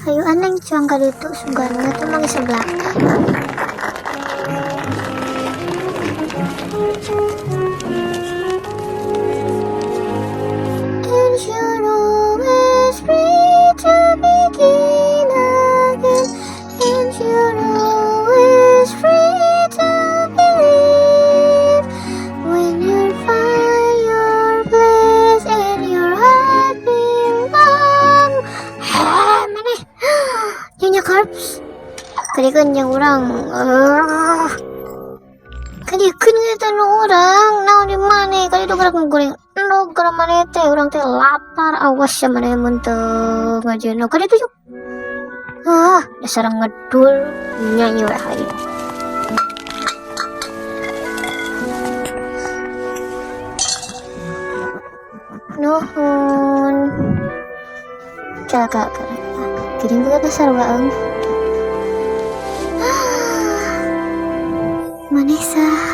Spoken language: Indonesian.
Kayu aneng cuang kali itu sugarnya tuh mangi sebelah. And you're always free to begin again. And you're always free to believe when you find your place and your heart belong. Mana? Nyonya Carbs. Tadi kan yang orang. Kali kan kita orang. Nah di mana? Kali itu gerak goreng. No gerak mana teh? Orang teh lapar. Awas ya mana yang menteng aja. No kali itu yuk. Dasar ngedul nyanyi weh hari. Nuhun. Kakak. Kirim ke dasar bang. Manisa.